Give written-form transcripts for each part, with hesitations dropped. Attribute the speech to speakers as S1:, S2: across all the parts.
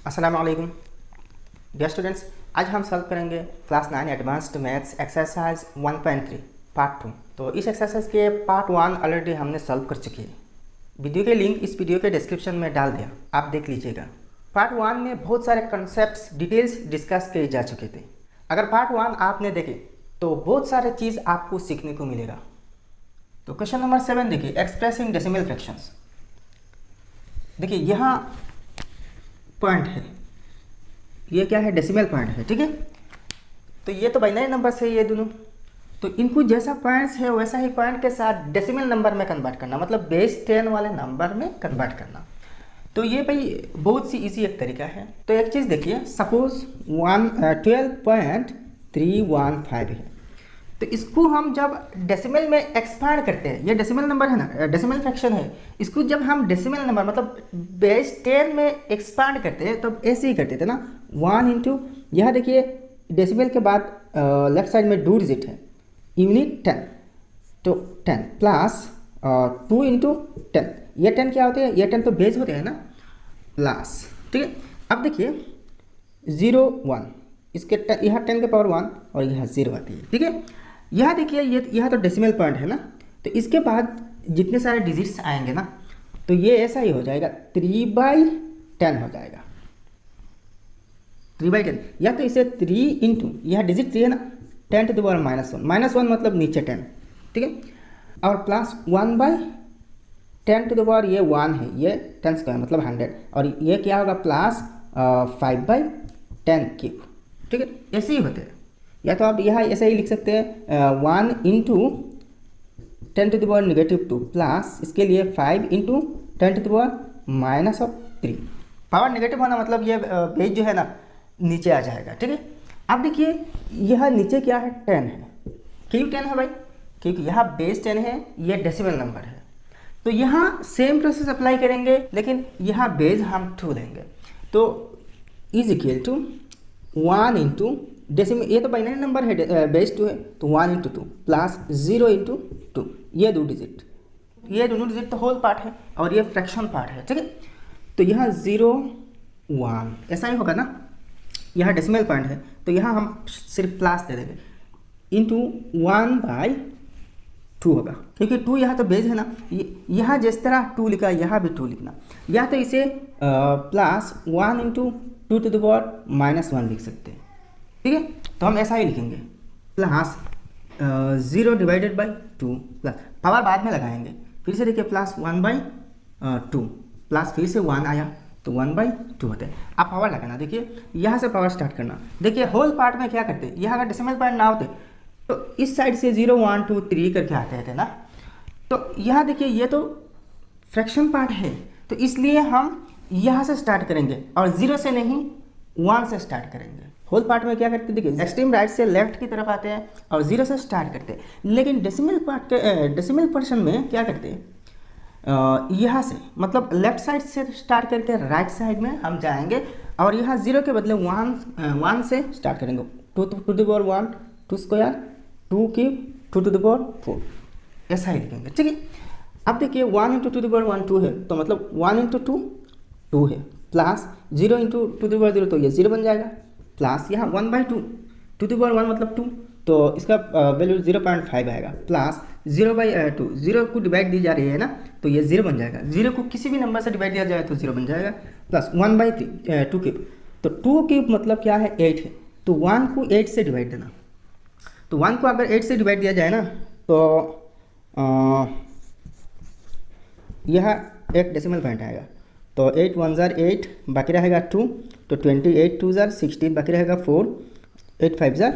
S1: अस्सलाम वालेकुम dear students. आज हम सॉल्व करेंगे class 9 advanced maths exercise 1.3 part 2। तो इस एक्सरसाइज के पार्ट 1 ऑलरेडी हमने सॉल्व कर चुकी है। वीडियो के लिंक इस वीडियो के डिस्क्रिप्शन में डाल दिया, आप देख लीजिएगा। पार्ट 1 में बहुत सारे कॉन्सेप्ट्स डिटेल्स डिस्कस किए जा चुके थे। अगर पार्ट 1 आपने देखे तो बहुत सारे चीज़ आपको सीखने को मिलेगा। तो क्वेश्चन नंबर 7 देखिए, एक्सप्रेसिंग डेसिमल फ्रैक्शंस। देखिए यहाँ पॉइंट है, ये क्या है, डेसिमल पॉइंट है, ठीक है। तो ये तो बाइनरी नंबर से ये दोनों, तो इनको जैसा पॉइंट्स है वैसा ही पॉइंट के साथ डेसिमल नंबर में कन्वर्ट करना, मतलब बेस 10 वाले नंबर में कन्वर्ट करना। तो ये भाई बहुत सी इजी एक तरीका है। तो एक चीज़ देखिए, सपोज 12.315 है, तो इसको हम जब डेसिमल में एक्सपांड करते हैं, ये डेसिमल नंबर है ना, डेसिमल फ्रैक्शन है, इसको जब हम डेसिमल नंबर मतलब बेस 10 में एक्सपांड करते हैं तो ऐसे ही करते थे ना, 1 इंटू, यहाँ देखिए डेसिमल के बाद लेफ्ट साइड में 2 डिजिट है, यूनिट 10, तो 10 प्लस 2 इंटू 10, ये 10 क्या होते हैं, ये 10 तो बेस होते हैं ना, प्लस, ठीक है। अब देखिए 0 1, इसके यहाँ 10 के पावर 1 और यहाँ 0 आती है, ठीक है। यह देखिए ये यहाँ तो डेसिमल पॉइंट है ना, तो इसके बाद जितने सारे डिजिट्स आएंगे ना, तो ये ऐसा ही हो जाएगा, 3/10 हो जाएगा, 3/10। या तो इसे 3 इंटू, यह डिजिट 3 है ना, 10 to the power -1 मतलब नीचे 10, ठीक है, और प्लस 1/10 to the power, ये 1 है, ये 10 स्क्वायर मतलब 100, और ये क्या होगा, प्लस 5/10 क्यूब, ठीक है। ऐसे ही होते हैं। या तो आप यहाँ ऐसे ही लिख सकते हैं 1 into 10 to the power -2 plus इसके लिए 5 into 10 to the power -3। Power negative होना मतलब ये बेस जो है ना नीचे आ जाएगा, ठीक है। अब देखिए यह नीचे क्या है, 10 है। क्यों 10 है भाई, क्योंकि यहाँ बेस 10 है, ये डेसिमल नंबर है। तो यहाँ सेम प्रोसेस अप्लाई करेंगे, लेकिन यहाँ बेस हम 2 लेंगे, तो is equal to 1 into decimal, ये तो बाइनरी नंबर है, बेस 2 है, तो 1 इंटू 2 प्लस 0 इंटू 2, ये 2 डिजिट, ये दोनों डिजिट तो होल पार्ट है और ये फ्रैक्शन पार्ट है, ठीक है। तो यहाँ 0 1 ऐसा ही होगा ना, यहाँ डेसिमल पॉइंट है तो यहाँ हम सिर्फ प्लस दे देंगे, इंटू 1/2 होगा, क्योंकि 2 यहाँ तो बेस है ना, यहाँ जिस तरह 2 लिखा यहाँ भी 2 लिखना, या तो इसे plus 1 into 2 to the power -1 लिख सकते हैं, ठीक है। तो हम ऐसा ही लिखेंगे, plus 0 divided by 2 plus, power बाद में लगाएंगे, फिर से देखिए प्लस 1/2 प्लस फिर से 1 आया तो 1/2 होता है। आप पावर लगाना, देखिए यहाँ से पावर स्टार्ट करना। देखिए होल पार्ट में क्या करते हैं, यहाँ अगर डेसिमल पॉइंट ना होते तो इस साइड से 0 1 2 3 करके आते थे ना, तो यहाँ देखिए ये तो फ्रैक्शन पार्ट है, तो इसलिए हम यहाँ से स्टार्ट करेंगे और 0 से नहीं 1 से स्टार्ट करेंगे। होल पार्ट में क्या करते हैं, देखिए एक्सट्रीम राइट से लेफ्ट की तरफ आते हैं और 0 से स्टार्ट करते हैं, लेकिन डेसिमल पार्ट के डेसिमल पोर्शन में क्या करते हैं, यहाँ से मतलब लेफ्ट साइड से स्टार्ट करके राइट साइड में हम जाएंगे और यहाँ 0 के बदले 1 से स्टार्ट करेंगे, 2 to the power 1 2 square 2 cube 2 to the power 4, ऐसा ही लिखेंगे, ठीक है। अब देखिए 1 इंटू 2 to the power 1 2 है, तो मतलब 1 इंटू 2 2 है, plus 0 into 2 to the power 0, तो ये 0 बन जाएगा, प्लस यहाँ 1/2 2 to the power 1 मतलब 2, तो इसका वैल्यू 0.5 आएगा, प्लस 0/2, 0 को डिवाइड दी जा रही है ना, तो ये 0 बन जाएगा, 0 को किसी भी नंबर से डिवाइड दिया जाए तो 0 बन जाएगा, प्लस 1/3 2 क्यूब, तो 2 क्यूब मतलब क्या है, 8 है, तो 1 को 8 से डिवाइड देना, तो 1 को अगर 8 से डिवाइड दिया जाए ना, तो यह एक डेसिमल पॉइंट आएगा, तो 8 1 8, बाकी रहेगा 2, तो 28 2 16, बाकी रहेगा 4, 8 5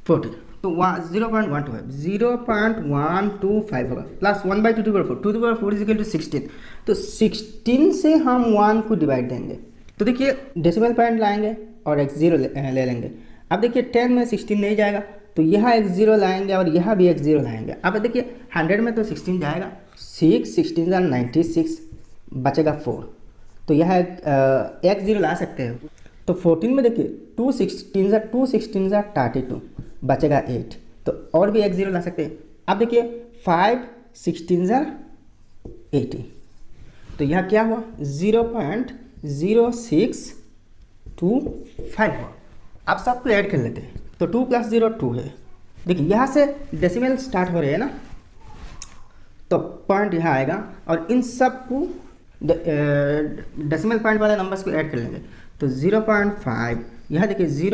S1: 40, तो 0.12 है, 0.125 होगा, plus 1/2 2 to the power 4, 2 to the power 4 is equal to 16, तो 16 से हम 1 को डिवाइड देंगे, तो देखिए डेसिमल पॉइंट लाएंगे और एक 0 ले लेंगे। अब देखिए 10 में 16 नहीं जाएगा, तो यहाँ एक 0 लाएंगे और यहाँ भी एक 0 लाएंगे। अब देखिए 100 में तो 16 जाएगा, 6 16 96, बचेगा 4, तो यहाँ एक 0 ला सकते हैं, तो 14 में देखिए 2 16 32, बचेगा 8, तो और भी एक 0 ला सकते हैं। अब देखिए 5 16 80, तो यह क्या हुआ 0.06 2 5 हुआ। अब सबको ऐड कर लेते हैं, तो 2 + 0 2 है। देखिए यहाँ से डेसिमल स्टार्ट हो रहे हैं ना, तो पॉइंट यहाँ आएगा और इन सब को डेसिमल पॉइंट वाले नंबर्स को ऐड कर लेंगे। तो 0.5 यहाँ देखिए ये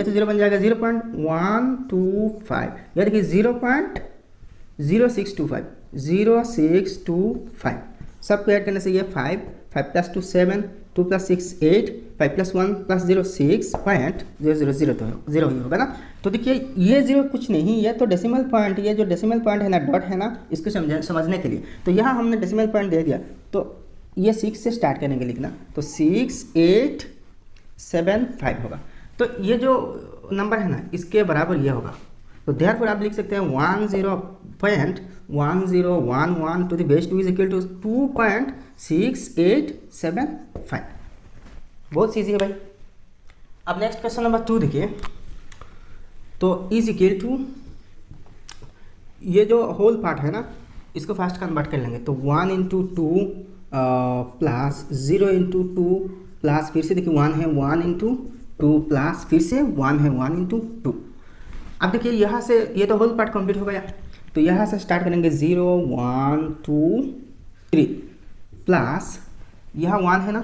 S1: तो 0 बन जाएगा, 0.125, यह देखिए 0.0625 0625 सबको ऐड करने से ये 5 + 2 7 2 + 6 8 5 + 1 + 0 6.000 तो 0 ही होगा ना। तो देखिए ये 0 कुछ नहीं, ये तो डेसिमल पॉइंट, ये जो डेसिमल पॉइंट है ना, डॉट है ना, इसको समझने के लिए तो यहाँ हमने डेसिमल पॉइंट दे दिया, तो ये 6 से स्टार्ट करेंगे लिखना, तो 6875 होगा। तो ये जो नंबर है ना, इसके बराबर ये होगा। तो देयरफॉर आप लिख सकते हैं 10.1011 टू द बेस 2 = 2.6875। बहुत ईजी है भाई। अब नेक्स्ट क्वेश्चन नंबर 2 देखिए, तो = ये जो होल पार्ट है ना, इसको फास्ट कन्वर्ट कर लेंगे। तो 1 × 2 प्लस 0 × 2 प्लस फिर से देखिए 1 है 1 × 2 प्लस फिर से 1 है 1 × 2। अब देखिए यहाँ से ये तो होल पार्ट कंप्लीट हो गया, तो यहाँ से स्टार्ट करेंगे 0 1 2 3 प्लस यहाँ 1 है ना,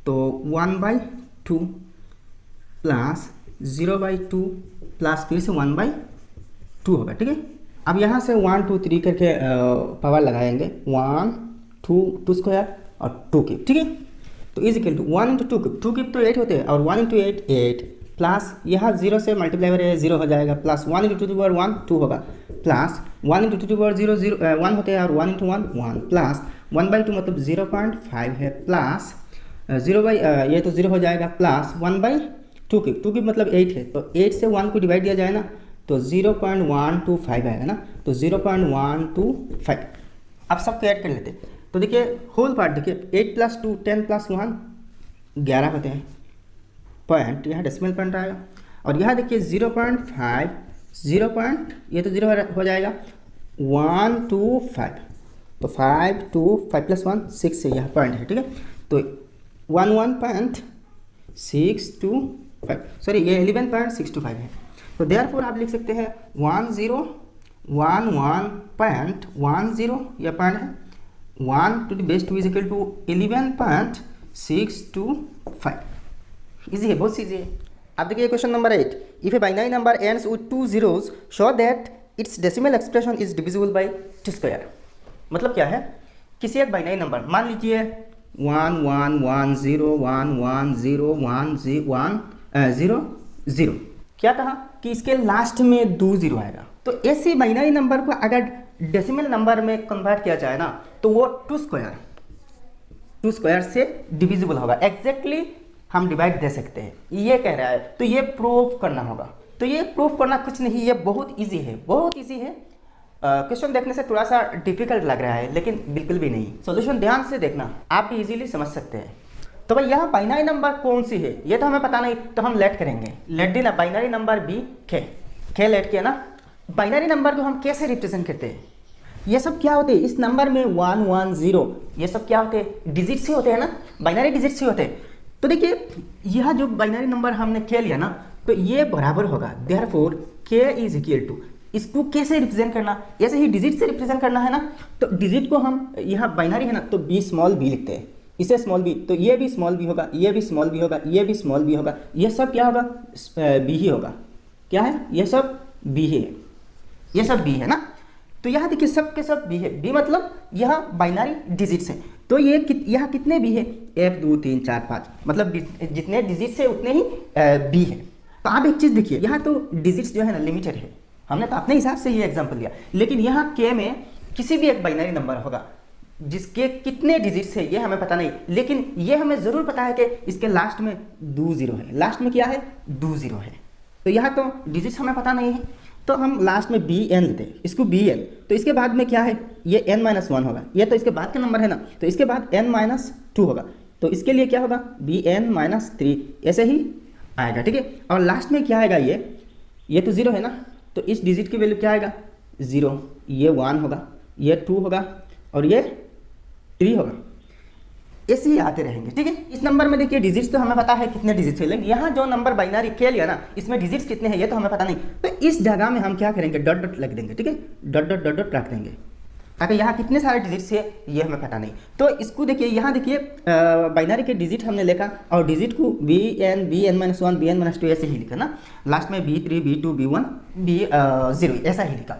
S1: तो 1/2 प्लस 0/2 प्लस फिर से 1/2 होगा। ठीक है, अब यहाँ से 1 2 3 करके पावर लगाएंगे, 1 2 2 स्क्वायर और 2 क्यूब। ठीक है, तो = 1 × 2 क्यूब, 2 क्यूब तो 8 होते हैं और 1 × 8 8 प्लस यहाँ 0 से मल्टीप्लाई हो रहे हैं 0 हो जाएगा, प्लस 1 × 2 ^ 1 2 होगा, प्लस 1 × 2 ^ 0 0 1 होते हैं और 1 × 1 1 प्लस 1/2 मतलब 0.5 है, प्लस 0 ये तो 0 हो जाएगा, प्लस 1/2 क्यूब, 2 क्यूब मतलब 8 है, तो 8 से 1 को डिवाइड दिया जाए ना, तो 0.125 आएगा ना, तो 0.125। अब सबको ऐड कर लेते हैं। तो देखिए होल पार्ट देखिए 8 + 2 10 + 1 11 होते हैं पॉइंट, यहाँ डेसिमल पॉइंट आएगा, और यहाँ देखिए 0.5 ये तो 0 हो जाएगा, 1 2 5, तो 5 2 5 + 1 6 से यह पॉइंट है। ठीक है, तो 11.625 सॉरी ये 11.625 है। तो देयरफॉर आप लिख सकते हैं 1011.10 यह पॉइंट है, 1 to the base 2 = 11.625। इजी है, बहुत ईजी है। अब देखिए question number 8, if a binary number ends with 2 zeros show that it's decimal expression is divisible by 2²। मतलब क्या है, किसी एक बाइनरी नंबर मान लीजिए 1 1 1 0 1 1 0 1 0 0, क्या कहा कि इसके लास्ट में 2 0 आएगा। तो ऐसे बाइनरी नंबर को अगर डेसिमल नंबर में कन्वर्ट किया जाए ना, तो वो 2² से डिविजिबल होगा। एग्जैक्टली हम डिवाइड दे सकते हैं, ये कह रहा है, तो ये प्रूफ करना होगा। तो ये प्रूफ करना कुछ नहीं, ये बहुत इजी है, बहुत इजी है। क्वेश्चन देखने से थोड़ा सा डिफिकल्ट लग रहा है, लेकिन बिल्कुल भी नहीं। सॉल्यूशन ध्यान से देखना, आप इजीली समझ सकते हैं। तो भाई यहाँ बाइनरी नंबर कौन सी है ये तो हमें पता नहीं, तो हम लेट करेंगे, लेट देना बाइनरी नंबर बी के लेट किया ना। बाइनरी नंबर को हम कैसे रिप्रेजेंट करते हैं, ये सब क्या होते हैं, इस नंबर में 1 1 0 ये सब क्या होते हैं, डिजिट्स ही होते हैं ना, बाइनरी डिजिट्स ही होते हैं। तो देखिए यह जो बाइनरी नंबर हमने के लिया ना, तो ये बराबर होगा, देयरफॉर k = इसको कैसे रिप्रेजेंट करना, ऐसे ही डिजिट से रिप्रेजेंट करना है ना। तो डिजिट को हम यहाँ बाइनरी है ना, तो b लिखते हैं, इसे स्मॉल b, तो ये भी स्मॉल b होगा, ये भी स्मॉल b होगा, ये भी स्मॉल b होगा, ये सब क्या होगा, b ही होगा। क्या है, ये सब b है, ये सब b है ना। तो यहाँ देखिए सब के सब b है, b मतलब यह बाइनरी डिजिट्स है। तो ये यहाँ कितने b है, 1 2 3 4 5, मतलब जितने डिजिट्स है उतने ही b है। तो आप एक चीज़ देखिए, यहाँ तो डिजिट्स जो है ना लिमिटेड है, हमने तो अपने हिसाब से ये एग्जांपल लिया, लेकिन यहाँ k में किसी भी एक बाइनरी नंबर होगा जिसके कितने डिजिट्स है ये हमें पता नहीं, लेकिन ये हमें ज़रूर पता है कि इसके लास्ट में 2 0 है, लास्ट में क्या है, 2 0 है। तो यहाँ तो डिजिट्स हमें पता नहीं है, तो हम लास्ट में bn लेते हैं, इसको bn, तो इसके बाद में क्या है, ये n-1 होगा, ये तो इसके बाद का नंबर है ना, तो इसके बाद n-2 होगा, तो इसके लिए क्या होगा, bn-3 ऐसे ही आएगा। ठीक है, और लास्ट में क्या आएगा, ये तो 0 है ना, तो इस डिजिट की वैल्यू क्या आएगा, 0, ये 1 होगा, ये 2 होगा और ये 3 होगा। ऐसे ही आते रहेंगे, ठीक है। इस नंबर में देखिए डिजिट्स तो हमें पता है कितने डिजिट्स है, लेकिन यहाँ जो नंबर बाइनरी के लिया ना, इसमें डिजिट्स कितने हैं ये तो हमें पता नहीं। तो इस जगह में हम क्या करेंगे, डॉट डॉट लग देंगे, ठीक है, डॉट डॉट डॉट डॉट रख देंगे। अगर यहाँ कितने सारे डिजिट्स है ये हमें पता नहीं। तो इसको देखिए, यहाँ देखिए बाइनरी के डिजिट हमने लिखा और डिजिट को bn bn-1 bn-2 ऐसे ही लिखा ना, लास्ट में b3 b2 b1 b0 ऐसा ही लिखा।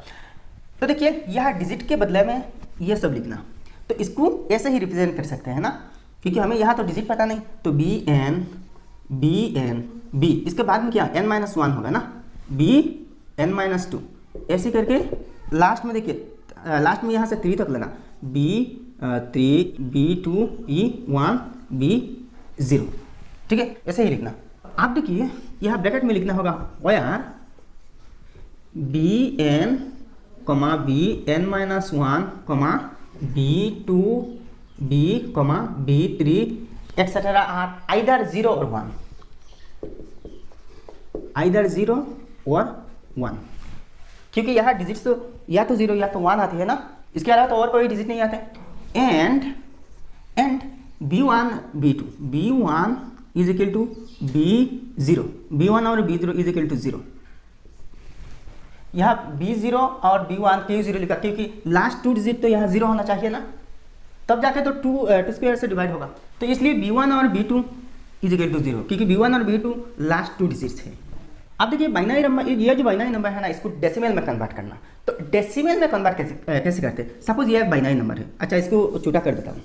S1: तो देखिए यहाँ डिजिट के बदले में ये सब लिखना, तो इसको ऐसे ही रिप्रेजेंट कर सकते हैं ना, क्योंकि हमें यहाँ तो डिजिट पता नहीं। तो b इसके बाद में क्या n-1 होगा ना, bn-2 ऐसे करके लास्ट में देखिए, लास्ट में यहाँ से 3 तक लेना, b3 b2 e1 b0, ठीक है, ऐसे ही लिखना। आप देखिए यहाँ ब्रैकेट में लिखना होगा where bn bn-1 b2 b b3 etc are either 0 और 1, either 0 और 1, क्योंकि यहाँ डिजिट्स तो या तो 0 या तो 1 आती है ना, इसके अलावा तो और कोई डिजिट नहीं आते। And b1 b1 is equal to b0, b1 और b0 इज इक्वल टू 0। यहाँ b0 और b1 क्यों 0 लिखा, क्योंकि लास्ट 2 डिजिट तो यहाँ 0 होना चाहिए ना, तब जाके तो 2 स्क्वायर से डिवाइड होगा। तो इसलिए b1 और b2 इज इक्वल टू 0, क्योंकि b1 और b2 लास्ट 2 डिजिट्स है। अब देखिए बाइनरी नंबर, ये जो बाइनरी नंबर है ना, इसको डेसिमल में कन्वर्ट करना। तो डेसिमल में कन्वर्ट कैसे करते हैं, सपोज ये एक बाइनरी नंबर है, अच्छा इसको छोटा कर देता हूँ,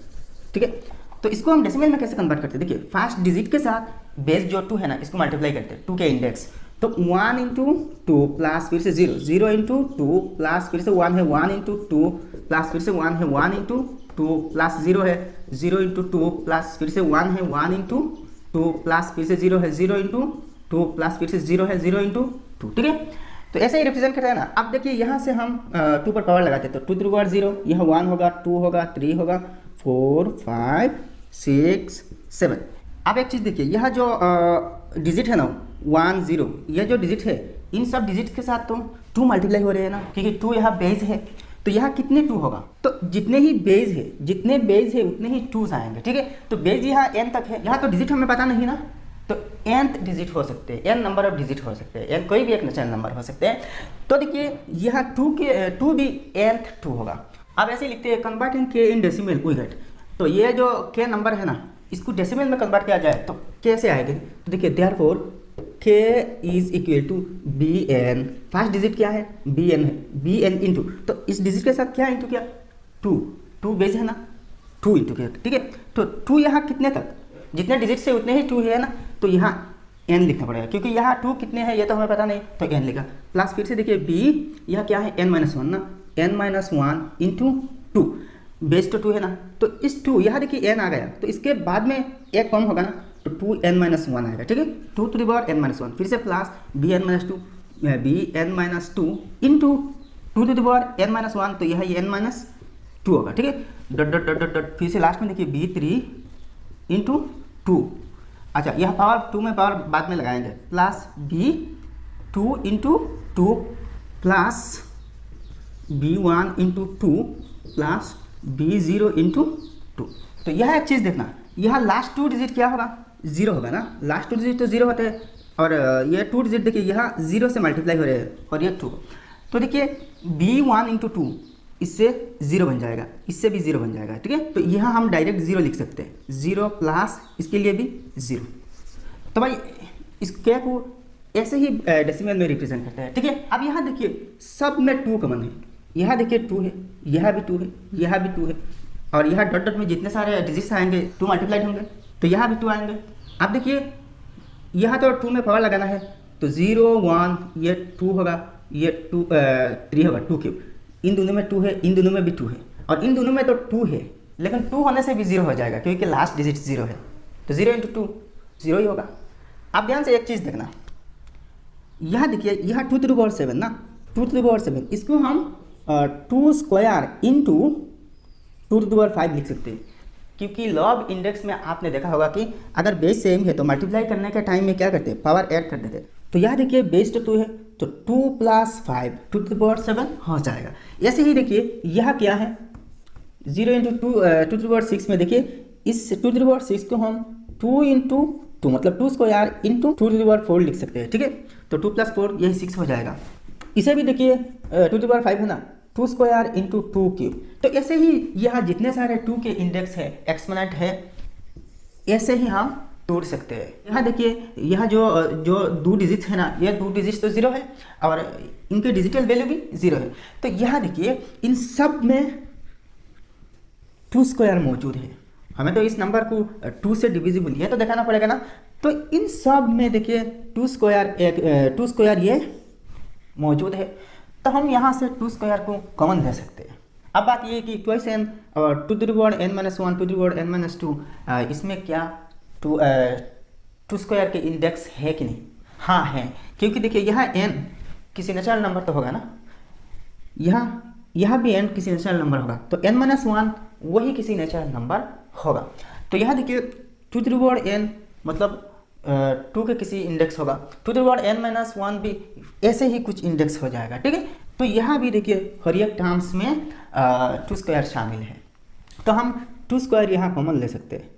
S1: ठीक है। तो इसको हम डेसिमल में कैसे कन्वर्ट करते हैं, देखिए फर्स्ट डिजिट के साथ बेस जो 2 है ना, इसको मल्टीप्लाई करते हैं 2 के इंडेक्स। तो 1 इंटू 2 प्लस फिर से 0, 0 इंटू 2 प्लस फिर से 1 है, 1 इंटू 2 प्लस फिर से 1 है, 1 इंटू 2 प्लस 0 है, 0 इंटू 2 प्लस फिर से 1 है, 1 इंटू 2 प्लस फिर से 0 है, 0 इंटू 2 प्लस फिर से 0 है, 0 इंटू 2, ठीक है। तो ऐसे ही रिप्रेजेंट करते हैं ना। अब देखिए यहाँ से हम 2 पर पावर लगाते हैं, तो 2 to the power 0, यह 1 होगा, 2 होगा, 3 होगा, 4 5 6 7। अब एक चीज़ देखिए, यह जो डिजिट है ना 1 0, यह जो डिजिट है इन सब डिजिट के साथ तो 2 मल्टीप्लाई हो रहे हैं ना, क्योंकि 2 यहाँ बेस है। तो यहाँ कितने 2 होगा, तो जितने ही बेस है उतने ही 2 आएंगे, ठीक है। तो बेस यहाँ n तक है, यहाँ तो डिजिट हमें पता नहीं ना, तो nth डिजिट हो सकते हैं, n नंबर ऑफ डिजिट हो सकते हैं, n कोई भी एक नेचुरल नंबर हो सकते हैं। तो देखिए यहाँ 2 भी nth 2 होगा। अब ऐसे लिखते हैं converting k in decimal we get. तो ये जो k नंबर है ना, इसको डेसिमल में कन्वर्ट किया जाए तो कैसे आएगा, तो देखिए therefore k is equal to bn, first digit क्या है bn है, bn इंटू, तो इस डिजिट के साथ क्या इंटू किया 2 बेस है ना, 2 इंटू किया, ठीक है। तो 2 यहाँ कितने तक, जितने डिजिट से उतने ही 2 है ना, तो यहाँ n लिखना पड़ेगा, क्योंकि यहाँ 2 कितने हैं ये तो हमें पता नहीं, तो n लिखा। प्लस फिर से देखिए b, यह क्या है n-1 ना, n-1 इंटू 2, बेस तो 2 है ना, तो इस 2 यहाँ देखिए n आ गया, तो इसके बाद में एक कम होगा ना, तो 2n-1 आएगा, ठीक है, 2 to the power n-1, फिर से plus bn-2 into 2 to the power n-1, तो यह n-2 होगा, ठीक है, dot dot dot dot dot, फिर से लास्ट में देखिए b3 इंटू 2, अच्छा यह पावर 2 में पावर बाद में लगाएंगे, plus b2 into 2 plus b1 into 2 plus b0 into 2। तो यह एक चीज़ देखना, यह लास्ट 2 डिजिट क्या होगा 0 होगा ना, लास्ट 2 डिजिट तो 0 होते हैं, और ये 2 डिजिट देखिए यहाँ 0 से मल्टीप्लाई हो रहे हैं, और ये 2। तो देखिए b1 इंटू 2 इससे 0 बन जाएगा, इससे भी 0 बन जाएगा, ठीक है। तो यहाँ हम डायरेक्ट 0 लिख सकते हैं, 0 प्लस इसके लिए भी 0। तो भाई इस क्या को ऐसे ही डेसिमल में रिप्रेजेंट करते हैं, ठीक है। अब यहाँ देखिए सब में 2 कॉमन है, यहाँ देखिए 2 है, यहाँ भी 2 है, यहाँ भी 2 है, और यहाँ डॉट डॉट में जितने सारे डिजिट्स आएंगे 2 मल्टीप्लाइड होंगे, तो यहाँ भी 2 आएंगे। अब देखिए यहाँ तो 2 में पावर लगाना है, तो 0 1 ये 2 होगा, ये 3 होगा, 2 क्यूब, इन दोनों में 2 है, इन दोनों में भी 2 है, और इन दोनों में तो 2 है, लेकिन 2 होने से भी 0 हो जाएगा, क्योंकि लास्ट डिजिट 0 है, तो 0 इंटू 2 0 ही होगा। अब ध्यान से एक चीज़ देखना, यहाँ देखिए यहाँ 2 to the power 7 ना, 2 to the power 7, इसको हम 2 square into 2 to the power 5 लिख सकते हैं, क्योंकि लॉग इंडेक्स में आपने देखा होगा कि अगर बेस सेम है तो मल्टीप्लाई करने के टाइम में क्या करते हैं, पावर ऐड कर देते हैं। तो यहाँ देखिए बेस तो 2 है, तो 2 प्लस 5 2 to the power 7 हो जाएगा। ऐसे ही देखिए यह क्या है 0 इंटू 2 to the power 6 में देखिए इस 2 टू द पावर 6 को हम 2 इंटू 2 मतलब 2 square into 2 to the power 4 लिख सकते हैं, ठीक है। तो 2 + 4 यही 6 हो जाएगा। इसे भी देखिए 2 टू द पावर 5 है ना, 2 स्क्वायर इंटू 2 क्यूब। तो ऐसे ही यहाँ जितने सारे 2 के इंडेक्स है, एक्सपोनेंट है, ऐसे ही हम तोड़ सकते हैं। यहाँ देखिए, यहाँ जो 2 डिजिट्स है ना, ये 2 डिजिट्स तो 0 है और इनके डिजिटल वैल्यू भी 0 है। तो यहाँ देखिए इन सब में 2 स्क्वायर मौजूद है। हमें तो इस नंबर को 2 से डिविजिबल ये तो दिखाना पड़ेगा ना। तो इन सब में देखिए 2 स्क्वायर ये मौजूद है। तो हम यहाँ से 2 स्क्वायर को कॉमन ले सकते हैं। अब बात ये है कि ट्वाइस n और 2 to the power n - 1 2 to the power n - 2 इसमें क्या 2 स्क्वायर के इंडेक्स है कि नहीं? हाँ है, क्योंकि देखिए यहाँ n किसी नेचुरल नंबर तो होगा ना, यहाँ भी n किसी नेचुरल नंबर होगा, तो n - 1 वही किसी नेचुरल नंबर होगा। तो यहाँ देखिए 2 टू द पावर n मतलब 2 के किसी इंडेक्स होगा, 2 टू द पावर n - 1 भी ऐसे ही कुछ इंडेक्स हो जाएगा, ठीक है। तो यहाँ भी देखिए हर एक टर्म्स में 2 स्क्वायर शामिल है। तो हम 2 स्क्वायर यहाँ कॉमन ले सकते हैं,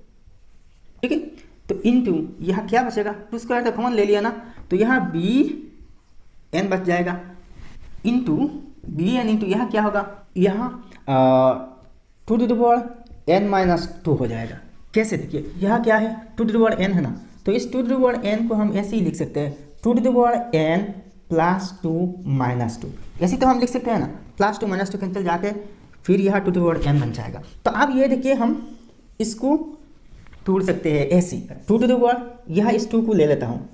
S1: ठीक है। तो इनटू यहाँ क्या बचेगा, 2 स्क्वायर तो कॉमन ले लिया ना, तो यहाँ bn बच जाएगा इंटू bn इंटू यहाँ क्या होगा, यहाँ 2 टू द पावर n - 2 हो जाएगा। कैसे देखिए यहाँ क्या है 2 टू द पावर n है ना, तो इस 2 टू द पावर n को हम ऐसे ही लिख सकते हैं 2 टू द पावर n + 2 - 2। ऐसे तो हम लिख सकते हैं ना, +2 - 2 कैंसिल जाके फिर यहाँ 2 टू द पावर n बन जाएगा। तो अब ये देखिए हम इसको तोड़ सकते हैं ऐसे 2 टू द पावर, यहाँ इस 2 को ले लेता हूँ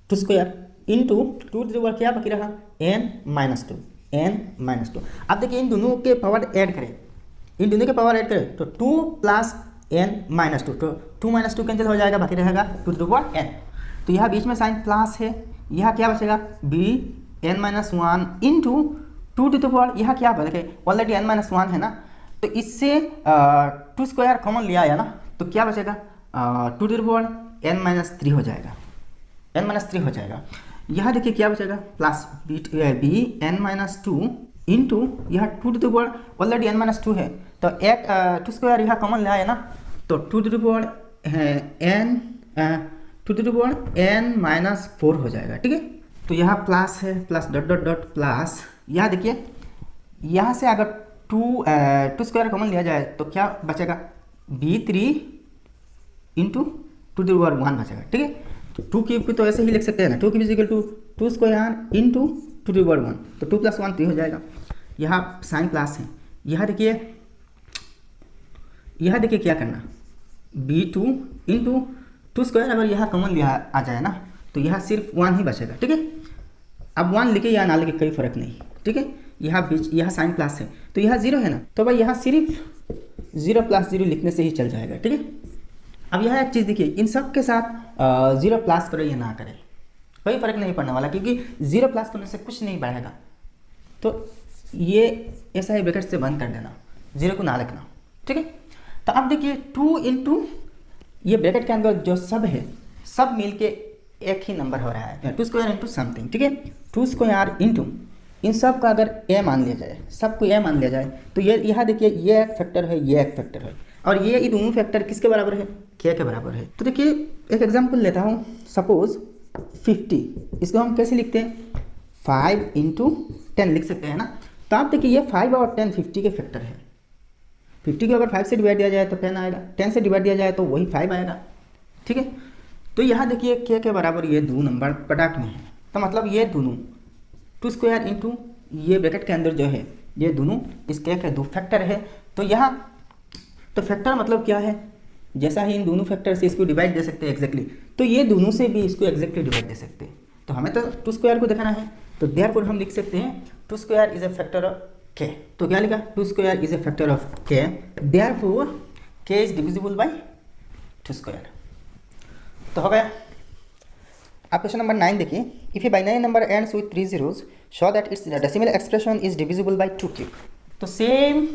S1: 2 square into 2 to the power क्या बाकी रहा n - 2। अब देखिए इन दोनों के पावर ऐड करें, तो 2 + n - 2, तो 2 - 2 कैंसिल हो जाएगा, बाकी रहेगा 2 टू द पावर n। तो यहाँ बीच में साइन प्लस है, यहाँ क्या बचेगा bn - 1 into 2 to the power, यहाँ क्या बचे ऑलरेडी n - 1 है ना, तो इससे 2 स्क्वायर कॉमन लिया है ना, तो क्या बचेगा 2 टू द पावर n - 3 हो जाएगा, n - 3 हो जाएगा। यहाँ देखिए क्या बचेगा प्लस bn - 2 इंटू यहाँ 2 to the power already n - 2 है, तो एक 2 स्क्वायर यहाँ कॉमन लिया है ना, तो 2 टू द पावर n - 4 हो जाएगा, ठीक है। तो यहाँ प्लस है, plus dot dot dot plus, यहाँ देखिए यहाँ से अगर 2 स्क्वायर कॉमन लिया जाए तो क्या बचेगा b3 into 2 to the power 1 बचेगा, ठीक है। तो 2 क्यूब को तो ऐसे ही लिख सकते हैं ना, 2 cube equal to 2 square into 2 to the power 1, तो 2 + 1 3 हो जाएगा। यहाँ साइन प्लस है, यहाँ देखिए क्या करना b2 इंटू 2 स्क्वायर, अगर यहाँ कॉमन लिया आ जाए ना तो यहाँ सिर्फ 1 ही बचेगा, ठीक है। अब 1 लिखे या ना लिखे कोई फर्क नहीं, ठीक है। यहाँ साइन प्लस है, तो यहाँ 0 है ना, तो भाई यहाँ सिर्फ 0 + 0 लिखने से ही चल जाएगा, ठीक है। अब यहाँ एक चीज़ देखिए, इन सब के साथ 0 प्लस करें या ना करें कोई फर्क नहीं पड़ने वाला, क्योंकि 0 प्लस करने से कुछ नहीं बढ़ेगा। तो ये ऐसा ही ब्रैकेट से बंद कर देना, 0 को ना लिखना, ठीक है। तो अब देखिए 2 इंटू ये ब्रैकेट के अंदर जो सब है सब मिलके एक ही नंबर हो रहा है, 2 स्क्वायर इंटू समथिंग, ठीक है। 2 स्क्वायर इंटू इन सब का अगर a मान लिया जाए, सबको a मान लिया जाए, तो ये यहाँ देखिए ये एक फैक्टर है, ये एक फैक्टर है, और ये दोनों फैक्टर किसके बराबर है, k के बराबर है। तो देखिए एक एग्जांपल लेता हूँ, सपोज 50, इसको हम कैसे लिखते हैं 5 इंटू 10 लिख सकते हैं ना। तो आप देखिए ये 5 और 10 50 के फैक्टर है, 50 को अगर 5 से डिवाइड दिया जाए तो 10 आएगा, 10 से डिवाइड दिया जाए तो वही 5 आएगा, ठीक है। तो यहाँ देखिए k के बराबर ये दो नंबर प्रोडक्ट में है, तो मतलब ये दोनों 2 स्क्वायर इंटू ये ब्रैकेट के अंदर जो है ये दोनों इस k के दो फैक्टर है। तो यहाँ तो फैक्टर मतलब क्या है, जैसा ही इन दोनों फैक्टर से इसको डिवाइड दे सकते हैं एग्जैक्टली, तो ये दोनों से भी इसको एग्जैक्टली डिवाइड दे सकते हैं। तो हमें तो 2 स्क्वायर को दिखाना है, तो देयरफॉर हम लिख सकते हैं 2 square is a factor of k। तो क्या लिखा 2 square is a factor of k, therefore k is divisible by 2 square. तो हो गया। अब क्वेश्चन नंबर 9 देखिए, if a binary number ends with 3 zeros show that it's decimal expression is divisible by 2 cube. तो same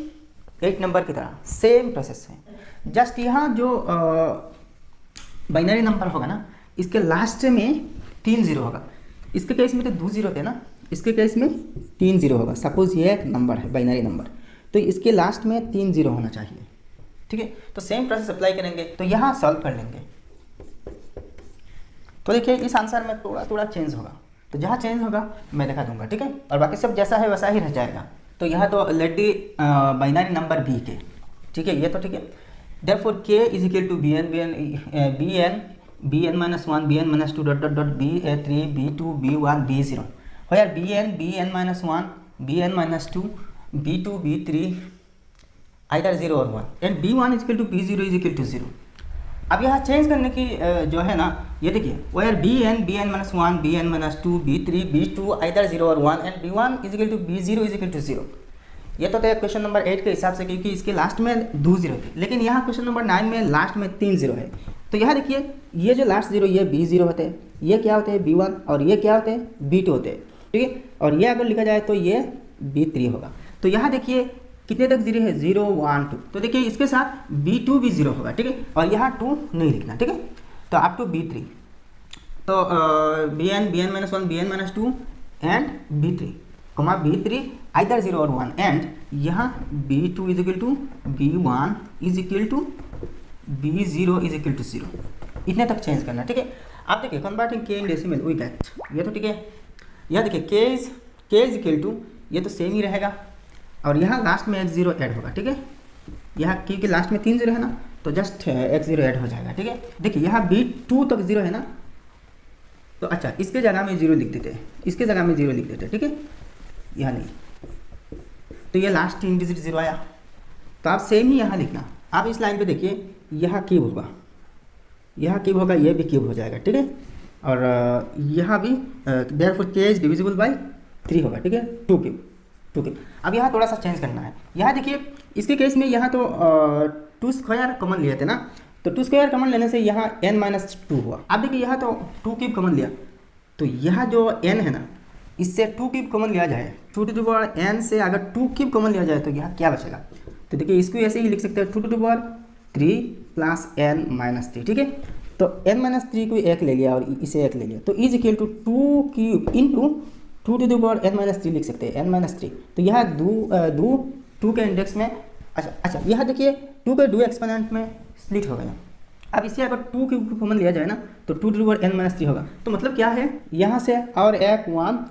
S1: 8 number की तरह same process है, just यहाँ जो बाइनरी नंबर होगा ना इसके लास्ट में 3 0 होगा। इसके केस में तो 2 0 थे ना, इसके केस में 3 0 होगा। सपोज ये एक नंबर है बाइनरी नंबर, तो इसके लास्ट में 3 0 होना चाहिए, ठीक है। तो सेम प्रोसेस अप्लाई करेंगे, तो यहाँ सॉल्व कर लेंगे। तो देखिए इस आंसर में थोड़ा थोड़ा चेंज होगा, तो जहाँ चेंज होगा मैं दिखा दूंगा, ठीक है, और बाकी सब जैसा है वैसा ही रह जाएगा। तो यहाँ तो let the binary number be k, ठीक है, ये तो ठीक है। Therefore k is equal to bn -1 bn -2 dot dot dot b3 b2 b1 b0, where bn -1 bn -2 b2 b3 either 0 और 1 and b1 is equal to b0 is equal to 0। अब यहाँ change करने की जो है ना, ये देखिए where bn -1 bn -2 b3 b2 either 0 और 1 and b1 is equal to b0 is equal to 0। ये तो क्वेश्चन नंबर 8 के हिसाब से, क्योंकि इसके लास्ट में 2 0 थे, लेकिन यहाँ क्वेश्चन नंबर 9 में लास्ट में 3 0 है। तो यहाँ देखिए ये जो लास्ट 0 ये b0 होते हैं, ये क्या होते हैं b1, और ये क्या होते हैं b2 होते हैं, ठीक है, और ये अगर लिखा जाए तो ये b3 होगा। तो यहाँ देखिए कितने तक 0 है, 0 1 2, तो देखिए इसके साथ b2 भी 0 होगा, ठीक है, और यहाँ 2 नहीं लिखना, ठीक है। तो अप टू b3, तो bn -1 bn -2 and b3 comma b3 either 0 और 1 एंड यहाँ b2 is equal to b1 is equal to b0 is equal to 0, इतने तक चेंज करना, ठीक है। आप देखिए converting k in decimal we get, ये तो ठीक है। यहाँ देखिए k इज इक्वल टू, ये तो सेम ही रहेगा, और यहाँ लास्ट में x0 ऐड होगा, ठीक है, यहाँ क्योंकि लास्ट में 3 0 है ना, तो जस्ट x0 ऐड हो जाएगा, ठीक है। देखिए यहाँ b2 तक 0 है ना, तो अच्छा इसके जगह में 0 लिख देते हैं, इसके जगह में 0 लिख देते हैं, ठीक है, यहाँ नहीं, तो ये लास्ट 3 डिजिट 0 आया। तो आप सेम ही यहाँ लिखना। आप इस लाइन पे देखिए यहाँ क्यूब होगा, यहाँ क्यूब होगा, ये भी क्यूब हो जाएगा, ठीक है, और यहाँ भी therefore k is divisible by 3 होगा, ठीक है, 2 क्यूब। अब यहाँ थोड़ा सा चेंज करना है। यहाँ देखिए इसके केस में यहाँ तो 2 स्क्वायर कॉमन लिए थे ना, तो 2 स्क्वायर कॉमन लेने से यहाँ n -2 हुआ। अब देखिए यहाँ तो 2 क्यूब कॉमन लिया, तो यहाँ जो n है ना, इससे 2 क्यूब कॉमन लिया जाए, 2 टू द पावर n से अगर 2 क्यूब कॉमन लिया जाए तो यहाँ क्या बचेगा। तो देखिए इसको ऐसे ही लिख सकते हैं 2 to the power 3 plus n -3, ठीक है। तो n -3 को 1 ले लिया और इसे 1 ले लिया, तो is equal to 2 cube into 2 to the power n -3 लिख सकते हैं, n -3। तो यहाँ 2 के इंडेक्स में, अच्छा यहाँ देखिए 2 के 2 एक्सपोनेंट में स्प्लिट हो गया। अब इसे अगर 2 क्यूब कॉमन लिया जाए ना, तो 2 टू द पावर n -3 होगा। तो मतलब क्या है, यहाँ से और एक 1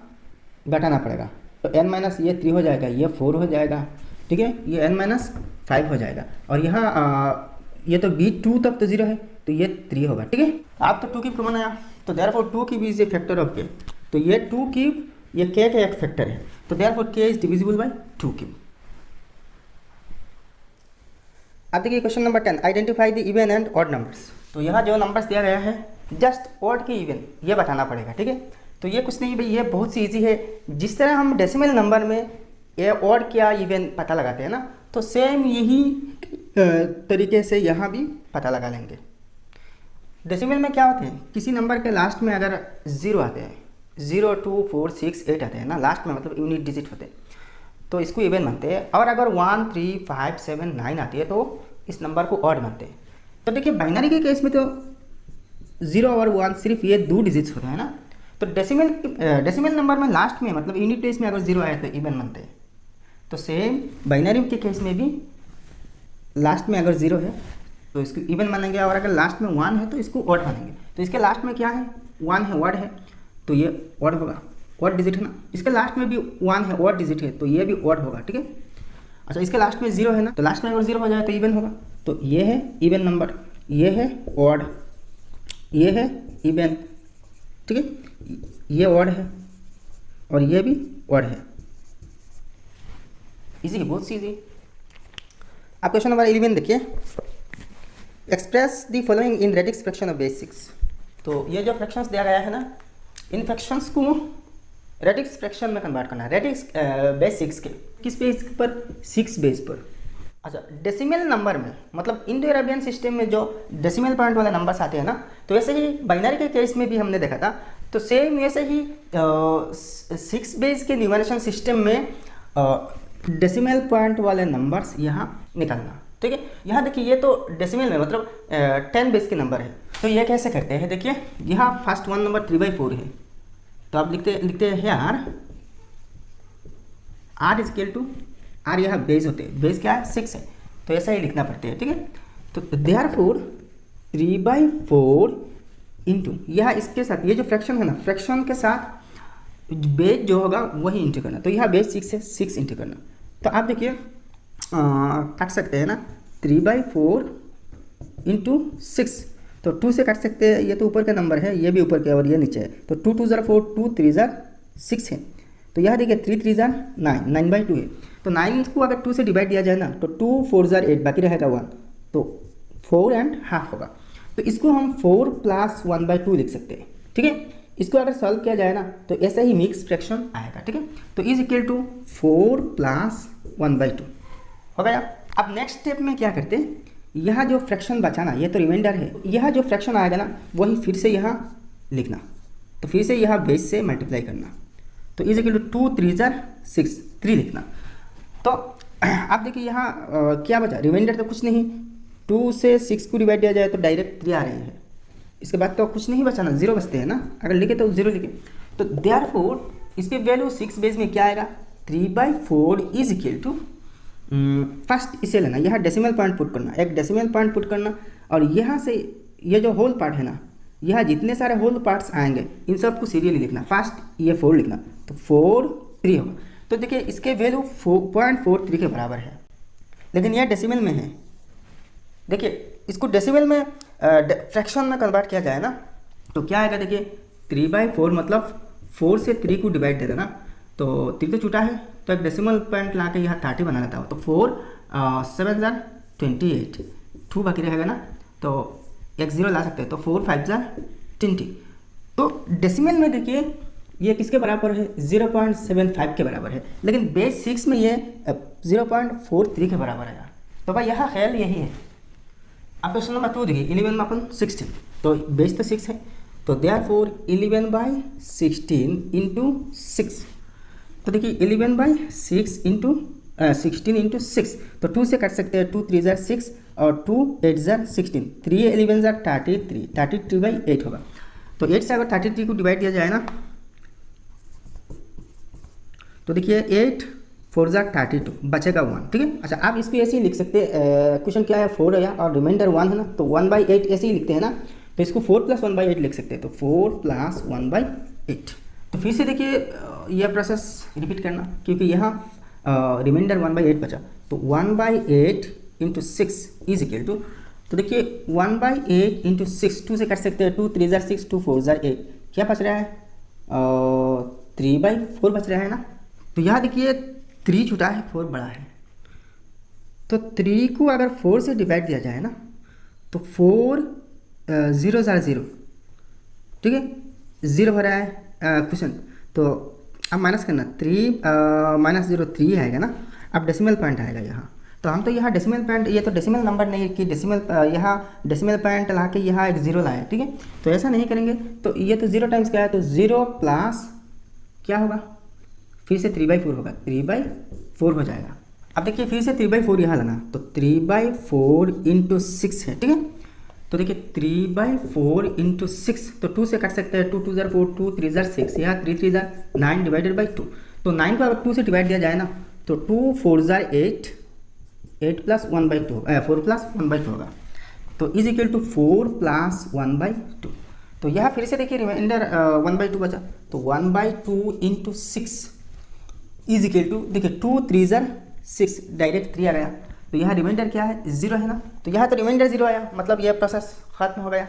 S1: घटाना पड़ेगा, तो n माइनस ये 3 हो जाएगा, ये 4 हो जाएगा, ठीक है, ये n -5 हो जाएगा, और यहाँ ये तो b2 तक तो 0 है, तो ये 3 होगा, ठीक है। आप तो 2 क्यूब कॉमन आया, तो therefore 2 cube is a factor of k, तो ये 2 क्यूब ये k का एक फैक्टर है, तो therefore k is divisible by 2 cube. अब देखिए question number 10, identify the even and odd numbers. तो यहाँ जो नंबर्स दिया गया है जस्ट ऑड के इवन ये बताना पड़ेगा, ठीक है। तो ये कुछ नहीं भाई, ये बहुत सी ईजी है। जिस तरह हम डेसिमल नंबर में ये ऑड क्या इवन पता लगाते हैं ना, तो सेम यही तरीके से यहाँ भी पता लगा लेंगे। डेसिमल में क्या होते हैं, किसी नंबर के लास्ट में अगर 0 आते हैं, 0 2 4 6 8 आते हैं ना लास्ट में, मतलब यूनिट डिजिट होते हैं, तो इसको इवन मानते हैं। और अगर 1 3 5 7 9 आती है तो इस नंबर को ऑड मानते हैं। तो देखिए बाइनरी के केस में तो 0 और 1 सिर्फ ये 2 डिजिट्स होते हैं ना, तो डेसिमल नंबर में लास्ट में मतलब यूनिट प्लेस में अगर 0 आया तो इवन मानते हैं। तो सेम बाइनरी के केस में भी लास्ट में अगर 0 है तो इसको इवन मानेंगे, और अगर लास्ट में 1 है तो इसको ऑड मानेंगे। तो इसके लास्ट में क्या है, 1 है, ऑड है, तो ये ऑड होगा, ऑड डिजिट है ना। इसके लास्ट में भी 1 है, ऑड डिजिट है, तो ये भी ऑड होगा, ठीक है। अच्छा इसके लास्ट में 0 है ना, तो लास्ट में अगर 0 हो जाए तो इवन होगा। तो ये है इवन नंबर, ये है ऑड, ये है इवन, ठीक है, ये ऑड है और ये भी ऑड है। इसी बहुत सीधी। आप क्वेश्चन नंबर 11 देखिए, express the following in radix fraction of base 6। तो ये जो फ्रैक्शंस दिया गया है ना, इन फ्रैक्शंस को रेडिक्स फ्रैक्शन में कन्वर्ट करना है। रेडिक्स बेस 6 के किस बेस पर, 6 बेस पर। अच्छा डेसिमल नंबर में मतलब इंडो अरेबियन सिस्टम में जो डेसिमल पॉइंट वाले नंबर्स आते हैं ना, तो ऐसे ही बाइनरी के केस में भी हमने देखा था। तो सेम ऐसे ही 6 बेस के न्यूमरेशन सिस्टम में डेसिमल पॉइंट वाले नंबर्स यहाँ निकालना, ठीक है। यहाँ देखिए ये तो डेसिमल में मतलब 10 बेस के नंबर है। तो ये कैसे करते हैं, देखिए यहाँ फर्स्ट 1 नंबर 3/4 है, तो आप लिखते हैं यार r is equal to, r यहाँ बेस होते हैं, बेस क्या है 6 है, तो ऐसा ही लिखना पड़ता है, ठीक है। तो देयरफॉर 3/4 इंटू यह इसके साथ ये जो फ्रैक्शन है ना, फ्रैक्शन के साथ बेस जो होगा वही इंटू करना। तो यहाँ बेस 6 है, 6 इंटू करना। तो आप देखिए काट सकते हैं ना, 3/4 इंटू 6, तो 2 से काट सकते हैं। ये तो ऊपर का नंबर है, ये भी ऊपर का और ये नीचे है। तो 2 2 ज़रा 4, 2 3 ज़रा 6 है। तो यहाँ देखिए 3 3 ज़रा 9, 9/2 है। तो 9 को अगर 2 से डिवाइड दिया जाए ना तो 2 4 ज़रा 8, बाकी रहेगा 1, तो 4.5 होगा। तो इसको हम 4 + 1/2 लिख सकते हैं, ठीक है। इसको अगर सॉल्व किया जाए ना तो ऐसा ही मिक्स फ्रैक्शन आएगा, ठीक है। तो इज इक्वल टू 4 + 1/2 हो गया। अब नेक्स्ट स्टेप में क्या करते हैं, यह जो फ्रैक्शन बचा ना, ये तो रिमाइंडर है, यह जो फ्रैक्शन आएगा ना वही फिर से यहाँ लिखना। तो फिर से यहाँ बेस से मल्टीप्लाई करना। तो इज इक्वल टू 2 3 ज़रा 6, 3 लिखना। तो आप देखिए यहाँ क्या बचा, रिमाइंडर तो कुछ नहीं। 2 से 6 को डिवाइड दिया जाए तो डायरेक्ट 3 आ रही है। इसके बाद तो कुछ नहीं बचा ना, 0 बचते हैं ना। अगर लिखे तो 0 लिखे। तो देयरफॉर इसकी वैल्यू 6 बेस में क्या आएगा, 3/4 इज इक्वल टू, फर्स्ट इसे लेना, यहाँ डेसिमल पॉइंट पुट करना, एक डेसिमल पॉइंट पुट करना। और यहाँ से ये जो होल पार्ट है ना, यहाँ जितने सारे होल पार्ट्स आएंगे इन सबको सीरियली लिखना। फर्स्ट ये 4 लिखना, तो 4 3 होगा। तो देखिए इसके वैल्यू 4.43 के बराबर है, लेकिन यह डेसिमल में है। देखिए इसको डेसिमल में फ्रैक्शन में कन्वर्ट किया जाए ना तो क्या आएगा, देखिए 3/4 मतलब 4 से 3 को डिवाइड दे देना। तो 3 तो छूटा है, तो एक डेसिमल पॉइंट ला के यहाँ 30 बना लेता हो। तो 4 7 ज़रा 28, 2 बाकी रहेगा ना, तो एक 0 ला सकते हैं। तो 4 5 ज़रा 20। तो डेसिमल में देखिए ये किसके बराबर है, 0.75 के बराबर है। लेकिन बेस 6 में ये 0.43 के बराबर है। तो भाई यहाँ ख्याल यही है। अब क्वेश्चन नंबर 2 देखिए, 11/16, तो बेस तो 6 है। तो देयरफॉर 11/16 इंटू 6। तो देखिए 11/6 इंटू 16 इंटू 6, तो 2 से काट सकते हैं। 2 3 ज़रा 6 और 2 8 ज़रा 16, 3 11 ज़रा 33, 33/8 होगा। तो 8 से अगर 33 को डिवाइड किया जाए ना तो देखिए 8 4 ज़रा 32, बचेगा 1, ठीक है। अच्छा आप इसको ऐसे ही लिख सकते हैं, क्वेश्चन क्या है 4 है और रिमाइंडर 1 है ना, तो 1/8 ऐसे ही लिखते हैं ना। तो इसको 4 + 1/8 लिख सकते हैं। तो 4 + 1/8। तो फिर से देखिए यह प्रोसेस रिपीट करना, क्योंकि यहाँ रिमाइंडर 1/8 बचा। तो 1/8 इंटू 6 इज इक्वल टू, तो देखिए 1/8 इंटू 6, 2 से कर सकते हैं। 2 3 ज़रा 6, 2 4 ज़रा 8, क्या बच रहा है, 3/4 बच रहा है ना। तो यहाँ देखिए 3 छूटा है, 4 बड़ा है। तो 3 को अगर 4 से डिवाइड दिया जाए ना तो 4 0 ज़रा 0, ठीक है, 0 हो रहा है क्वेश्चन। तो अब माइनस करना, 3 - 0 3 आएगा ना। अब डेसिमल पॉइंट आएगा यहाँ। तो हम तो यहाँ डेसिमल पॉइंट, ये तो डेसिमल नंबर नहीं कि डेसिमल, यहाँ डेसिमल पॉइंट ला के यहाँ एक 0 लाए, ठीक है। तो ऐसा नहीं करेंगे। तो ये तो 0 टाइम्स क्या है, तो 0 प्लस क्या होगा, फिर से 3/4 होगा, 3/4 हो जाएगा। अब देखिए फिर से 3/4 यहाँ लाना, तो 3/4 इंटू 6 है, ठीक है। तो देखिए 3/4 इंटू 6, तो 2 से काट सकते हैं। 2 2 ज़रा 4, 2 3 ज़रा 6, यहाँ 3 3 ज़रा 9 डिवाइडेड बाई 2। तो 9 को अगर 2 से डिवाइड दिया जाए ना तो 2 4 ज़रा 8, 8 + 1/2, 4 + 1/2 होगा। तो इज इक्वल टू 4 + 1/2। तो यहाँ फिर से देखिए रिमाइंडर 1/2 बचा। तो 1/2 इंटू 6 इज इक्वल टू, देखिए 2 3 ज़रा 6, डायरेक्ट 3 आ गया। तो यहाँ रिमाइंडर क्या है, 0 है ना। तो यहाँ तो रिमाइंडर 0 आया, मतलब यह प्रोसेस खत्म हो गया।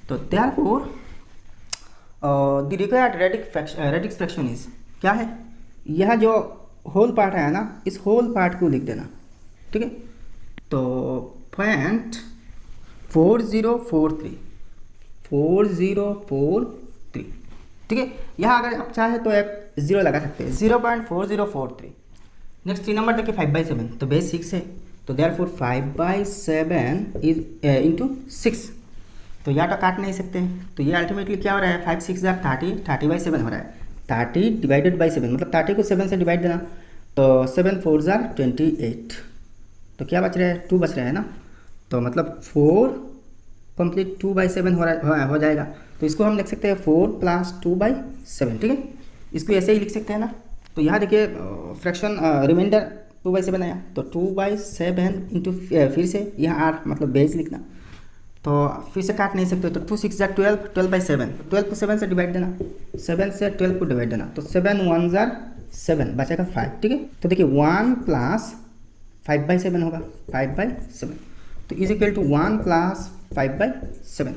S1: तो therefore the required radix fraction is, क्या है, यह जो होल पार्ट है ना, इस होल पार्ट को लिख देना, ठीक है। तो 0.4043, 4043, ठीक है। यहाँ अगर आप चाहे तो एक 0 लगा सकते हैं, 0.4043। नेक्स्ट 3 नंबर देखिए 5/7, तो बेस 6 है। तो देयरफॉर 5/7 इज इंटू 6। तो यहाँ तो काट नहीं सकते हैं। तो ये अल्टीमेटली क्या हो रहा है, 5 6 ज़रा 30, 30/7 हो रहा है। 30 डिवाइडेड बाई 7, मतलब 30 को 7 से डिवाइड देना। तो 7 4 ज़रा 28, तो क्या बच रहा है, 2 बच रहा है ना। तो मतलब 4 कंप्लीट 2/7 हो जाएगा। तो इसको हम लिख सकते हैं 4 + 2/7, ठीक है। इसको ऐसे ही लिख सकते हैं ना। तो यहाँ देखिए फ्रैक्शन रिमाइंडर 2/7 आया, तो 2/7 इंटू फिर से यहाँ r मतलब बेस लिखना, तो फिर से काट नहीं सकते, तो 2 6 जार 12, 12/7, 12 को 7 से डिवाइड देना, 7 से 12 को डिवाइड देना, तो 7 1 जार 7 बचेगा 5, ठीक है। तो देखिए 1 प्लस 5/7 होगा, 5/7, तो इज इक्वल टू 1 प्लस 5/7,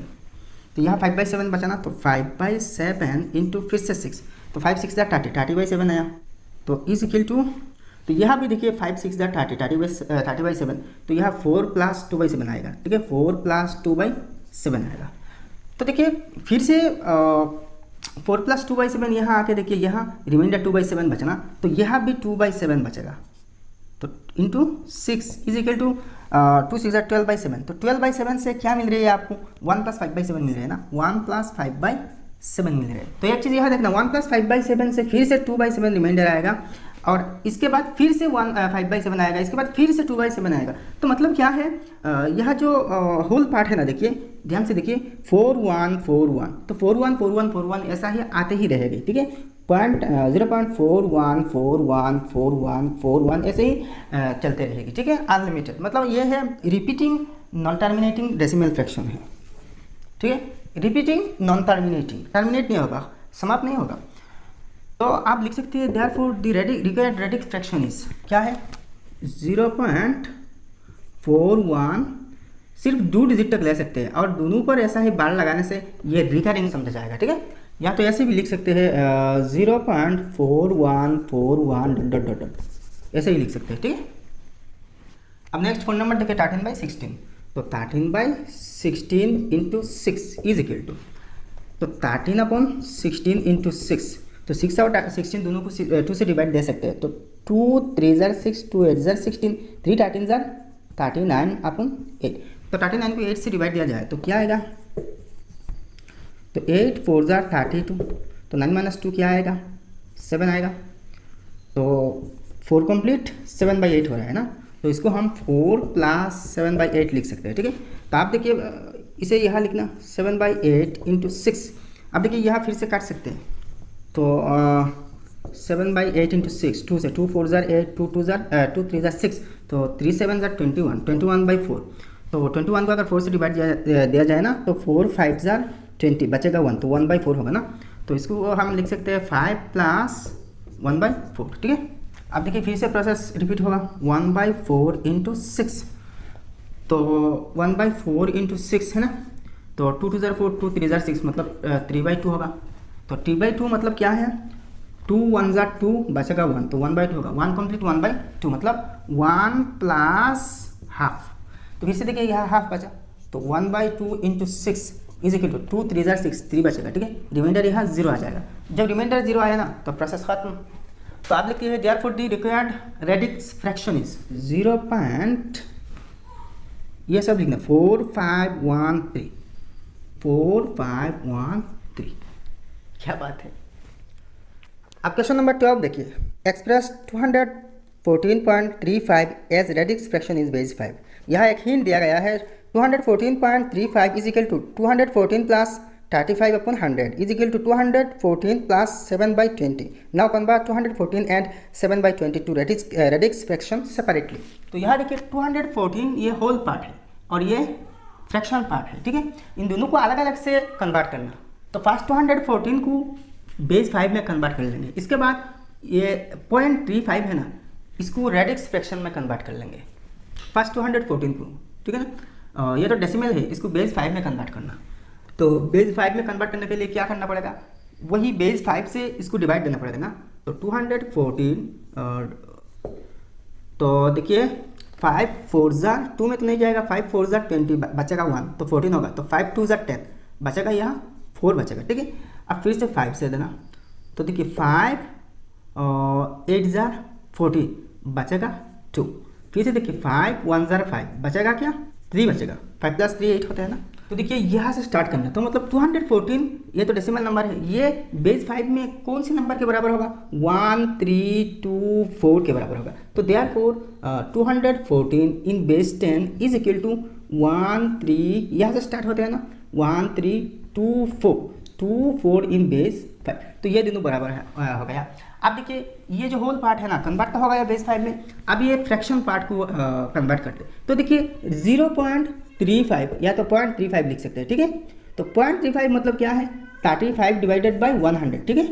S1: तो यहाँ 5/7 बचा ना, तो 5/7 इंटू फिर से 6, तो 5 6 जार 30, 30/7 आया, तो इज इक्वल टू, तो यहाँ भी देखिए 5 6 जार 30, 30/7, तो यहाँ 4 प्लस 2/7 आएगा, ठीक है, 4 प्लस 2/7 आएगा। तो देखिए फिर से 4 प्लस 2/7 यहाँ आके देखिए यहाँ रिमाइंडर 2/7 बचना, तो यहाँ भी 2/7 बचेगा, तो इंटू 6 इज इक्वल टू 2 6 जार 12/7, तो 12/7 से क्या मिल रही है आपको, 1 प्लस 5/7 मिल रही है ना, 1 प्लस 5/7 मिल रहा है। तो एक चीज़ यहाँ देखना, 1 प्लस 5/7 से फिर से 2/7 रिमाइंडर आएगा, और इसके बाद फिर से 5/7 आएगा, इसके बाद फिर से 2/7 आएगा। तो मतलब क्या है, यह जो होल पार्ट है ना, देखिए ध्यान से देखिए 4 1 4 1, तो 4 1 4 1 4 1 ऐसा ही आते ही रहेगी, ठीक है, 0.41 4 1 4 1 4 1 ऐसे ही चलते रहेगी, ठीक है, अनलिमिटेड। मतलब ये है repeating non terminating decimal fraction है, ठीक है, रिपीटिंग नॉन टर्मिनेटिंग, टर्मिनेट नहीं होगा, समाप्त नहीं होगा। तो आप लिख सकते हैं therefore the required radix fraction is, क्या है, 0.41, सिर्फ 2 डिजिट तक ले सकते हैं, और दोनों पर ऐसा ही बार लगाने से ये रिकरिंग समझा जाएगा, ठीक है। या तो ऐसे भी लिख सकते हैं 0.4141 डॉट डॉट डॉट, ऐसे ही लिख सकते हैं, ठीक है। अब नेक्स्ट फोन नंबर देखिए 13/16, तो 13/16 इंटू 6 इज इक्वल टू, तो 13/16 इंटू 6, तो 6 और 16 दोनों को 2 से डिवाइड दे सकते हैं, तो 2 3 जार 6, 2 8 जार 16, 3 13 जार 39/8, तो 39 को 8 से डिवाइड दिया जाए तो क्या आएगा, तो 8 4 जार 32, तो 9 माइनस 2 क्या आएगा, 7 आएगा, तो 4 कंप्लीट 7/8 हो रहा है ना, तो इसको हम 4 प्लस 7/8 लिख सकते हैं, ठीक है। तो आप देखिए इसे यहाँ लिखना 7/8 इंटू 6, अब देखिए यहाँ फिर से काट सकते हैं, तो 7/8 इंटू 6, 2 से 2 4 जार 8, 2 2 जार 2 3 जार 6, तो 3 7 जार 21, 21/4, तो 21 को अगर 4 से डिवाइड दिया जाए ना, तो 4 5 जार 20 बचेगा 1, तो 1/4 होगा ना, तो इसको हम लिख सकते हैं 5 प्लस 1/4, ठीक है। अब देखिए फिर से प्रोसेस रिपीट होगा, 1/4 इंटू 6, तो 1/4 इंटू 6 है ना, तो 2 2 जार 4, 2 3 जार 6, मतलब 3/2 होगा, तो 3/2 मतलब क्या है, 2 1 जार 2 बचेगा 1, तो 1/2 होगा, 1 कंप्लीट 1/2 मतलब 1 प्लस हाफ, तो फिर से देखिए यहाँ हाफ बचा, तो 1/2 इंटू 6 इज इक्वल टू 2 3 जार 6, 3 बचेगा, ठीक है, रिमाइंडर यहाँ 0 आ जाएगा। जब रिमाइंडर 0 आया ना तो प्रोसेस खत्म। तो आप लिखते हैं therefore the required radix fraction is 0. ये सब लिखना 4513, 4513, क्या बात है। अब क्वेश्चन नंबर 12 देखिए, express 214.35 as radix fraction is base 5। यहाँ एक हिंट दिया गया है, 214.35 is equal to 214 plus 35/100 is equal to 214 plus 7/20। Now convert 214 and 7/20 to radix fraction separately. तो यहाँ देखिए 214 ये होल पार्ट है और ये फ्रैक्शनल पार्ट है, ठीक है। इन दोनों को अलग अलग से कन्वर्ट करना। तो फर्स्ट 214 को बेस 5 में कन्वर्ट कर लेंगे, इसके बाद ये 0.35 है ना, इसको रेडिक्स फ्रैक्शन में कन्वर्ट कर लेंगे फर्स्ट 214 को, ठीक है ना। ये तो डेसिमल है, इसको बेस 5 में कन्वर्ट करना। तो बेस 5 में कन्वर्ट करने के लिए क्या करना पड़ेगा, वही बेस 5 से इसको डिवाइड देना पड़ेगा ना। तो 214 तो देखिए 5 4 जार 2 में तो नहीं जाएगा, 5 4 जार 20 बचेगा 1, तो 14 होगा। तो 5 2 जार 10 बचेगा, यहाँ 4 बचेगा, ठीक है। अब फिर से 5 से देना, तो देखिए 5 8 जार 40 बचेगा 2। फिर से देखिए 5 1 जार 5 बचेगा क्या, 3 बचेगा। 5 + 3 8 होता है ना। तो देखिए यहाँ से स्टार्ट करना, तो मतलब 214 ये तो डेसिमल नंबर है, ये बेस 5 में कौन से नंबर के बराबर होगा, 1 3 2 4 के बराबर होगा। तो therefore 214 in base 10 is equal to 1 3, यहाँ से स्टार्ट होते हैं ना, 1 3 2 4 2 4 इन बेस 5, तो ये दोनों बराबर है हो गया। अब देखिए ये जो होल पार्ट है ना कन्वर्ट तो हो गया बेस 5 में। अब ये फ्रैक्शन पार्ट को कन्वर्ट करते तो देखिए 0.35 या तो 0.35 लिख सकते हैं, ठीक है। तो 0.35 मतलब क्या है 35 डिवाइडेड बाई 100, ठीक है।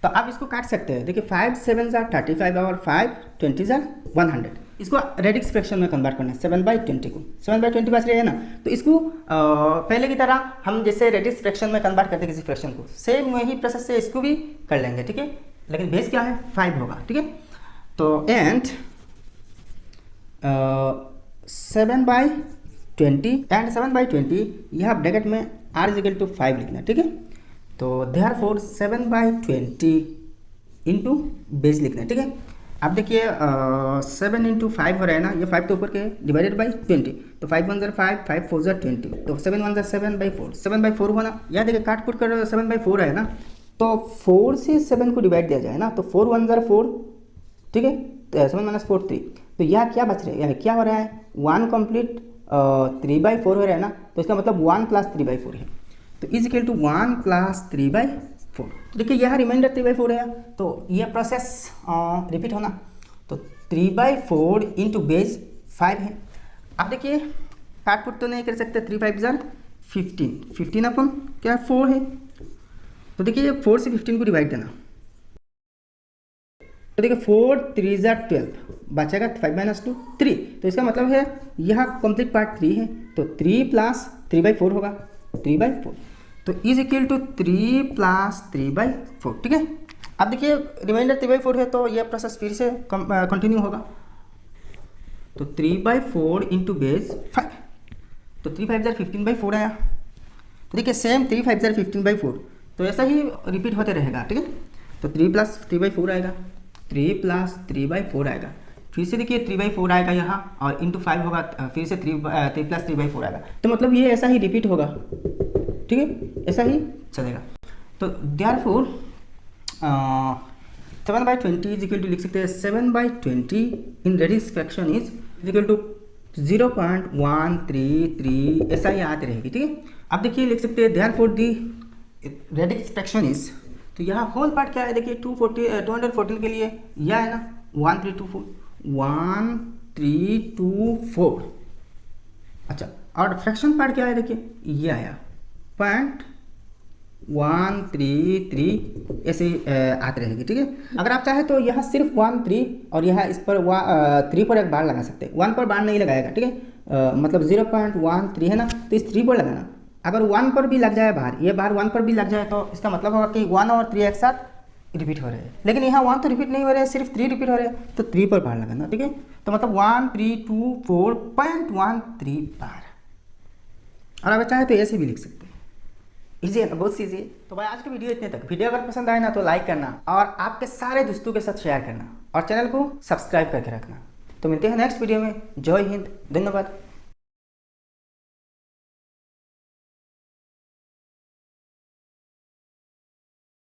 S1: तो आप इसको काट सकते हैं, देखिए 5 7 जार 35 और 5 20 जार 100। इसको रेडिक्स फ्रैक्शन में कन्वर्ट करना है 7/20 को, 7/20 बच रहे हैं ना। तो इसको पहले की तरह हम जैसे रेडिक्स फ्रैक्शन में कन्वर्ट करते हैं किसी फ्रैक्शन को, सेम वही प्रोसेस से इसको भी कर लेंगे, ठीक है। लेकिन बेस क्या है 5 होगा, ठीक है। तो एंड 7/20 एंड 7/20 यह ब्रैकेट में r इज इक्वल टू 5 लिखना, ठीक है। तो देयरफॉर 7/20 इंटू बेस लिखना है, ठीक है। अब देखिए 7 इंटू 5 हो रहा है ना, ये 5 तो ऊपर के डिवाइडेड बाई 20, तो 5 1 जार 5, 5 4 जार 20, तो 7 1 जार 7/4, 7/4 हुआ ना। यहाँ देखिए काट पुट कर 7/4 है ना, तो 4 से 7 को डिवाइड दिया जाए ना, तो 4 1 जार 4, ठीक है। 7 - 4 3, तो यह क्या बच रहा है, क्या हो रहा है 1 कंप्लीट 3/4 हो रहा है ना, तो इसका मतलब 1 + 3/4 है। तो इज इक्वल टू 1 + 3/4। तो देखिए यह रिमाइंडर 3/4 है, तो यह प्रोसेस रिपीट होना, तो 3/4 इंटू बेस 5 है। अब देखिए काट पुट तो नहीं कर सकते, 3 5 जार 15, 15 अपन क्या 4 है, तो देखिए 4 से 15 को डिवाइड देना, तो देखिए 4 3 जार 12 बचेगा 5 - 2 3, तो इसका मतलब है यह कंप्लीट पार्ट 3 है, तो 3 + 3/4 होगा 3/4, तो इज इक्वल टू 3 + 3/4, ठीक है। अब देखिए रिमाइंडर 3/4 है, तो यह प्रोसेस फिर से कंटिन्यू होगा, तो 3/4 इंटू बेस 5, तो 3 5 जार 15/4 आया। तो देखिए सेम 3 5 जार 15/4, तो ऐसा ही रिपीट होते रहेगा, ठीक है। तो 3 + 3/4 आएगा, 3 + 3/4 आएगा, फिर से देखिए 3/4 आएगा यहाँ, और इंटू 5 होगा, फिर से 3 + 3/4 आएगा। तो मतलब ये ऐसा ही रिपीट होगा, ठीक है, ऐसा ही चलेगा। तो देयरफॉर 7/20 इज इक्वल टू लिख सकते हैं 7/20 in radix fraction is equal to 0.133, ऐसा ही आती रहेगी, ठीक है। अब देखिए लिख सकते हैं therefore the radix fraction is, तो यहाँ होल पार्ट क्या है देखिए 214 के लिए यह है ना 1324। अच्छा, और फ्रैक्शन पार्ट क्या है देखिए ये आया 0.133, ऐसे आते रहेगी, ठीक है। अगर आप चाहे तो यहाँ सिर्फ 1 3 और यहाँ इस पर 3 पर एक बार लगा सकते हैं, 1 पर बार नहीं लगाएगा, ठीक है। मतलब 0.13 है ना, तो इस 3 पर लगाना। अगर 1 पर भी लग जाए बाहर, ये बाहर 1 पर भी लग जाए, तो इसका मतलब होगा कि 1 और 3 एक साथ रिपीट हो रहे हैं, लेकिन यहाँ 1 तो रिपीट नहीं हो रहे हैं, सिर्फ 3 रिपीट हो रहे हैं, तो 3 पर बार लगाना, ठीक है। तो मतलब 1324.13 बार। और अगर चाहे तो ऐसे भी लिख सकते हैं, इजी है ना, बहुत ईजी है। तो भाई आज की वीडियो इतने तक। वीडियो अगर पसंद आए ना तो लाइक करना, और आपके सारे दोस्तों के साथ शेयर करना, और चैनल को सब्सक्राइब करके रखना। तो मिलते हैं नेक्स्ट वीडियो में। जय हिंद, धन्यवाद।